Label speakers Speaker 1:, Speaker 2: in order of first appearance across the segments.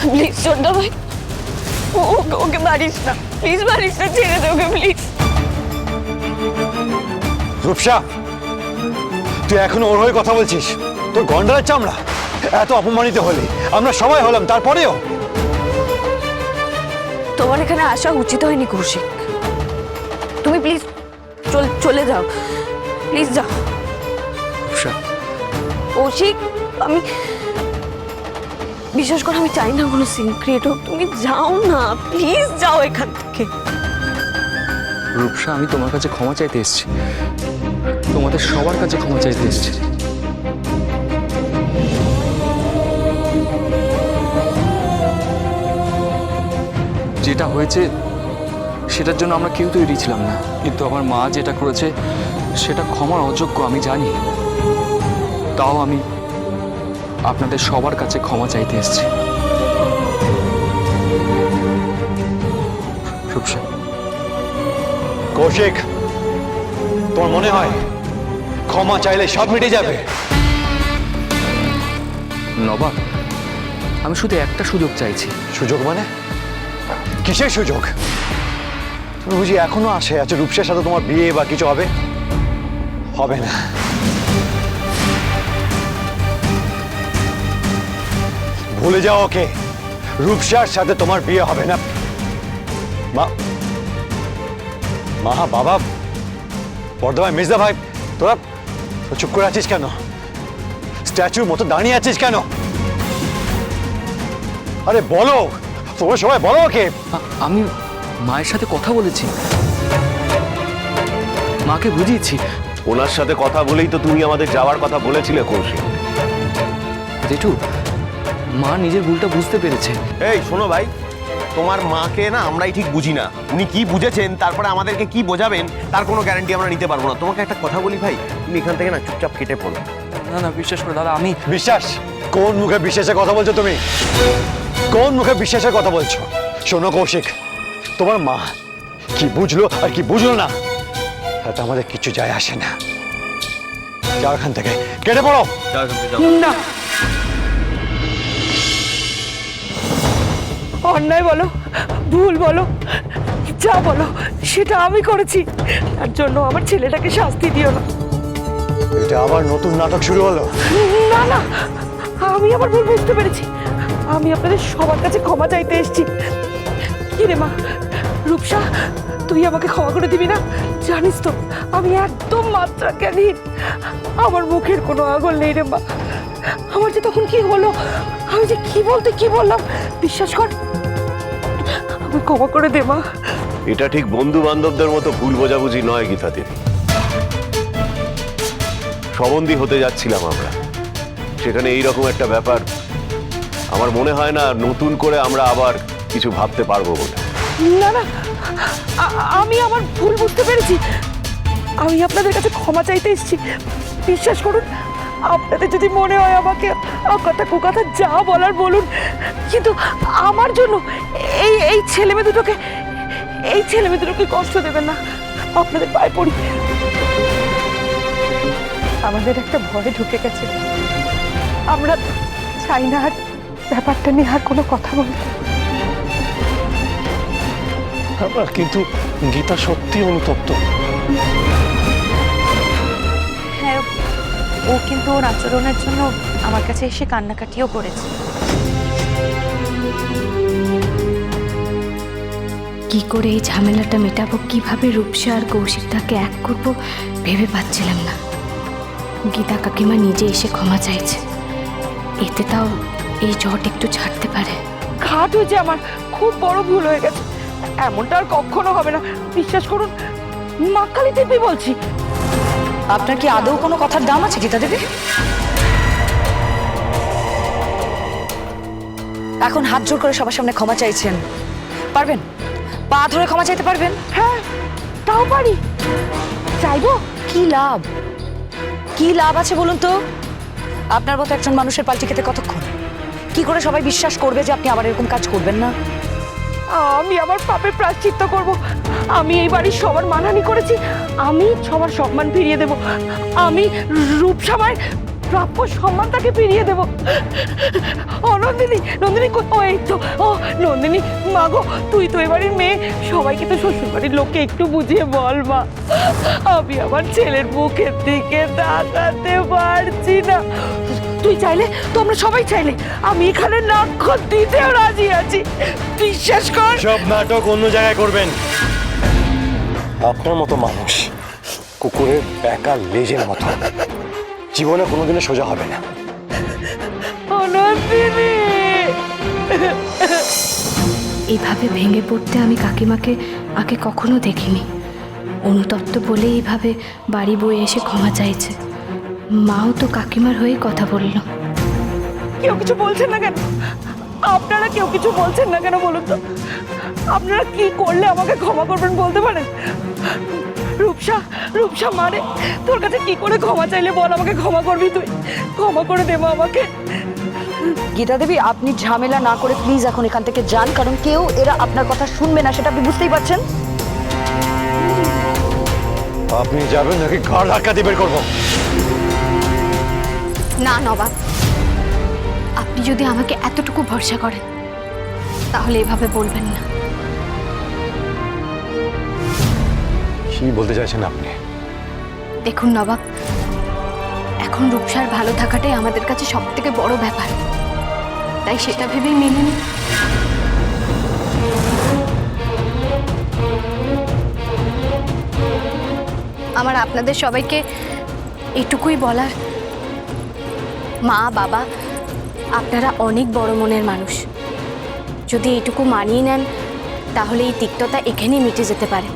Speaker 1: Please ছোটদা ভাই, ওকে মারিস না, প্লিজ মারিস না, ছেড়ে দে ওকে প্লিজ।
Speaker 2: রূপসা, তুই এখনো ওর হয়ে কথা বলছিস? তোর গন্ডারের চামড়া, এত অপমানিত হলি, আমরা সবাই হলাম, তারপরেও
Speaker 1: তোমার এখানে আসা উচিত হয়নি কৌশিক। তুমি প্লিজ চলে যাও, প্লিজ যাও।
Speaker 3: রূপসা,
Speaker 1: কৌশিক, আমি বিশ্বাস করো, আমি চাই না কোনো সিন ক্রিয়েট হোক। তুমি যাও না, প্লিজ যাও এখান থেকে।
Speaker 3: রূপসা, আমি তোমার কাছে ক্ষমা চাইতে এসেছি, তোমাদের সবার কাছে ক্ষমা চাইতে এসেছি। যেটা হয়েছে সেটার জন্য আমরা কেউ তৈরি ছিলাম না, কিন্তু আমার মা যেটা করেছে সেটা ক্ষমার অযোগ্য আমি জানি। তাও আমি আপনাদের সবার কাছে ক্ষমা চাইতে এসেছি। রূপসা,
Speaker 2: কৌশিক, তোমার মনে হয় ক্ষমা চাইলে সব মিটে যাবে?
Speaker 3: নবাব, আমি শুধু একটা সুযোগ চাইছি।
Speaker 2: সুযোগ মানে? কিসের সুযোগ? তুমি বুঝি এখনো আসে আছো রূপসার সাথে তোমার বিয়ে বা কিছু হবে? হবে না। ভুলে যাও ওকে, রূপসার সাথে তোমার বিয়ে হবে না। মা, বাবা, বড়দা ভাই, মির্জা ভাই, তোরা চুপ করে আছিস কেন? স্ট্যাচুর মতো দাঁড়িয়ে আছিস কেন? আরে বলো, তোমরা সবাই বলো ওকে।
Speaker 3: আমি মায়ের সাথে কথা বলেছি, মাকে বুঝিয়েছি।
Speaker 4: ওনার সাথে কথা বলেই তো তুমি আমাদের যাওয়ার কথা বলেছিলে কৌশিক।
Speaker 3: জেঠু, মা নিজের ভুলটা বুঝতে পেরেছে।
Speaker 4: এই শোনো ভাই, তোমার মাকে না আমরাই ঠিক বুঝি না। উনি কি বুঝেছেন তারপরে আমাদেরকে কি বোঝাবেন তার কোনো গ্যারান্টি আমরা নিতে পারবো না। তোমাকে একটা কথা বলি ভাই, তুমি এখান থেকে না চুপচাপ কেটে পড়ো।
Speaker 3: না না, বিশ্বাস করে দাদা, আমি
Speaker 2: বিশ্বাস? কোন মুখে বিশ্বাসের কথা বলছো তুমি? কোন মুখে বিশ্বাসের কথা বলছো? শোনো কৌশিক, তোমার মা কি বুঝলো আর কি বুঝলো না তাতে আমাদের কিছু যায় আসে না। যাও এখান থেকে, কেটে পড়ো।
Speaker 1: না, অন্যায় বলো, ভুল বলো, যা বলো সেটা আমি করেছি। তার জন্য আমার ছেলেটাকে শাস্তি দিও না।
Speaker 2: এটা আবার নতুন নাটক শুরু হলো?
Speaker 1: না না, আমি আমার ভুল বুঝতে পেরেছি। আমি আপনাদের সবার কাছে ক্ষমা চাইতে এসেছি। কি রে মা, রূপসা, তুই আমাকে ক্ষমা করে দিবি না? জানিস তো আমি একদম মাত্রা জ্ঞানহীন, আমার মুখের কোনো আগল নেই রে মা। আমার যে তখন কি হলো, আমি যে কি বলতে কি বললাম, বিশ্বাস কর, আমি ক্ষমা করে দে মা।
Speaker 4: এটা ঠিক বন্ধু বান্ধবদের মতো ভুল বোঝাবুঝি নয় গীতা দেবী। সম্বন্ধী হতে যাচ্ছিলাম আমরা, সেখানে এইরকম একটা ব্যাপার, আমার মনে হয় না নতুন করে আমরা আবার কিছু ভাবতে পারবো বলে।
Speaker 1: না না, আমি আমার ভুল বুঝতে পেরেছি। আমি আপনাদের কাছে ক্ষমা চাইতে এসেছি। বিশ্বাস করুন, আপনাদের যদি মনে হয় আমাকে কথা কুকথা যা বলার বলুন, কিন্তু আমার জন্য এই ছেলে মেয়ে দুটোকে কষ্ট দেবেন না। আপনাদের পায়ে পড়ি। আমাদের একটা ভয় ঢুকে গেছে, আমরা চাই না আর ব্যাপারটা নিয়ে আর কোনো কথা বলতে।
Speaker 5: কিন্তু গীতা সত্যি অনুতপ্ত।
Speaker 6: হ্যাঁ, ও কিন্তু ওর আচরণের জন্য আমার কাছে এসে কান্নাকাটিও করেছে।
Speaker 7: কি করে এই ঝামেলাটা মেটাবো, কিভাবে রূপসা আর কৌশিকটাকে এক করবো ভেবে পাচ্ছিলাম না। গীতা কাকিমা নিজে এসে ক্ষমা চাইছে, এতে তাও এই জট একটু ছাড়তে পারে।
Speaker 1: ঘাট হয়েছে, আমার খুব বড় ভুল হয়ে গেছে। এমনটা আর কখনো হবে না, বিশ্বাস করুন। মা কালী দেবী বলছি।
Speaker 6: আপনার কি আদৌ কোনো কথার দাম আছে গীতা দেবী? এখন হাত জোর করে সবার সামনে ক্ষমা চাইছেন, পারবেন? পা ধরে ক্ষমা চাইতে পারবেন?
Speaker 1: হ্যাঁ, তাও পারি। চাইবো?
Speaker 6: কি লাভ? কি লাভ আছে বলুন তো? আপনার মতো একজন মানুষের পাল্টি খেতে কতক্ষণ? কি করে সবাই বিশ্বাস করবে যে আপনি আবার এরকম কাজ করবেন না?
Speaker 1: আমি আমার পাপের প্রায়শ্চিত্ত করব। আমি এই বাড়ির সবার মানহানি করেছি, আমি সবার সম্মান ফিরিয়ে দেব। আমি রূপসামার প্রাপ্য সম্মান তাকে ফিরিয়ে দেব। ও নন্দিনী, নন্দিনী ও এই তো, ও নন্দিনী মাগো, তুই তো এবারের মেয়ে, সবাইকে তো শ্বশুর বাড়ির লোককে একটু বুঝিয়ে বল মা। আমি আমার ছেলের মুখের দিকে তাকাতে পারছি না। তুই চাইলে, তোমরা সবাই চাইলে, আমি এখানে নাক্ষর দিতেও রাজি আছি, বিশ্বাস কর।
Speaker 5: সব নাটক অন্য জায়গায় করবেন। আপনার মতো মানুষ কুকুরের বেকা লেজের মতো, জীবনে কোনোদিনও সোজা হবে না।
Speaker 1: ও নন্দিনী,
Speaker 7: এইভাবে ভেঙে পড়তে আমি কাকিমাকে আগে কখনো দেখিনি। অনুতপ্ত বলে এইভাবে বাড়ি বয়ে এসে ক্ষমা চাইছে। মাও তো কাকিমার হয়েই কথা বলল।
Speaker 1: কেউ কিছু বলছেন না কেন? আপনারা কেউ কিছু বলছেন না কেন বলুন তো? আপনারা কি করলে আমাকে ক্ষমা করবেন বলতে পারেন? রূপসা, রূপসা মারে, তোর কাছে কি করে ক্ষমা চাইলে বল, আমাকে ক্ষমা করবি তুই? ক্ষমা করে দেবো আমাকে।
Speaker 6: গীতা দেবী, আপনি ঝামেলা না করে প্লিজ এখন এখান থেকে যান, কারণ কেউ এরা আপনার কথা শুনবে না, সেটা আপনি বুঝতেই পারছেন।
Speaker 2: আপনি যাবেন নাকি ঘর ধাক্কা দিয়ে বের করবো?
Speaker 7: না নবাব, আপনি যদি আমাকে এতটুকু ভরসা করেন তাহলে এভাবে বলবেন না।
Speaker 2: কি বলতে চাইছেন আপনি?
Speaker 7: দেখুন নবাব, এখন রূপসার ভালো থাকাটাই আমাদের কাছে সব থেকে বড় ব্যাপার, তাই সেটা ভেবেই মেনে নিন। আমার আপনাদের সবাইকে এটুকুই বলার, মা বাবা আপনারা অনেক বড় মনের মানুষ, যদি এইটুকু মানিয়ে নেন তাহলে এই তিক্ততা এখানেই মিটে যেতে পারে।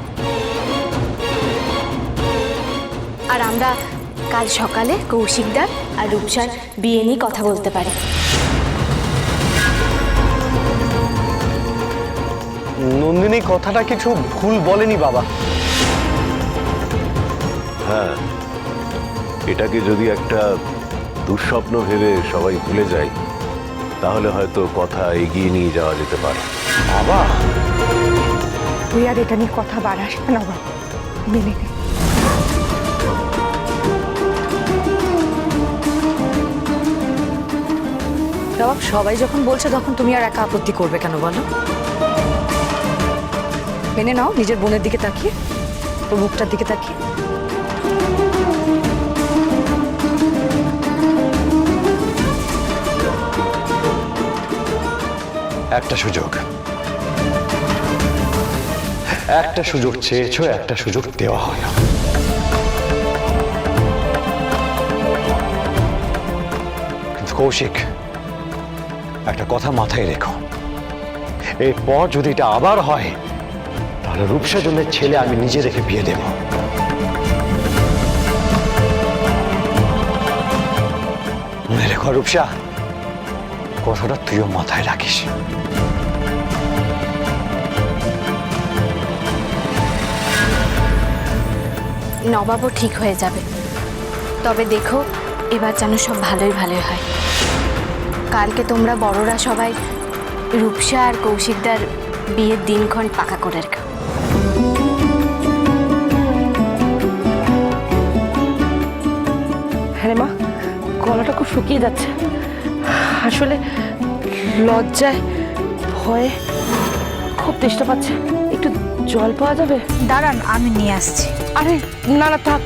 Speaker 7: আর আমরা কাল সকালে কৌশিকদার আর রূপসার বিয়ে নিয়ে কথা বলতে পারি।
Speaker 5: নন্দিনী কথাটা কিছু ভুল বলেনি বাবা।
Speaker 8: হ্যাঁ, এটাকে যদি একটা দুঃস্বপ্ন ভেবে সবাই ভুলে যায় তাহলে হয়তো কথা এগিয়ে নিয়ে যাওয়া যেতে পারে।
Speaker 2: বাবা,
Speaker 1: তুই আর এটা নিয়ে কথা বাড়াস না বাবা, মেনে নে।
Speaker 6: নবাব, সবাই যখন বলছে তখন তুমি আর একা আপত্তি করবে কেন বলো? মেনে নাও নিজের বোনের দিকে তাকিয়ে, ওর মুখটার দিকে তাকিয়ে।
Speaker 2: একটা সুযোগ, একটা সুযোগ চেয়েছো, একটা সুযোগ দেওয়া হলো। কিন্তু কৌশিক, একটা কথা মাথায় রেখো, এরপর যদি এটা আবার হয় তাহলে রূপসা জন্য ছেলে আমি নিজে রেখে বিয়ে দেব। মনে রেখো রূপসা, কথাটা তুইও মাথায় রাখিস।
Speaker 7: নবাবও ঠিক হয়ে যাবে, তবে দেখো এবার যেন সব ভালোই ভালোই হয়। কালকে তোমরা বড়রা সবাই রূপসা আর কৌশিকদার বিয়ের দিনক্ষণ পাকা করে রেখো।
Speaker 1: হ্যাঁ মা, গলাটা খুব শুকিয়ে যাচ্ছে, আসলে লজ্জায় ভয়ে খুব তেষ্টা পাচ্ছে, একটু জল পাওয়া যাবে?
Speaker 6: দাঁড়ান, আমি নিয়ে আসছি।
Speaker 1: আরে না না থাক,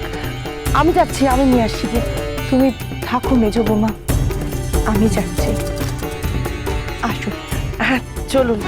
Speaker 1: আমি যাচ্ছি, আমি নিয়ে আসছি, যে তুমি থাকো মেজো বৌমা, আমি যাচ্ছি। আসুন, হ্যাঁ চলুন।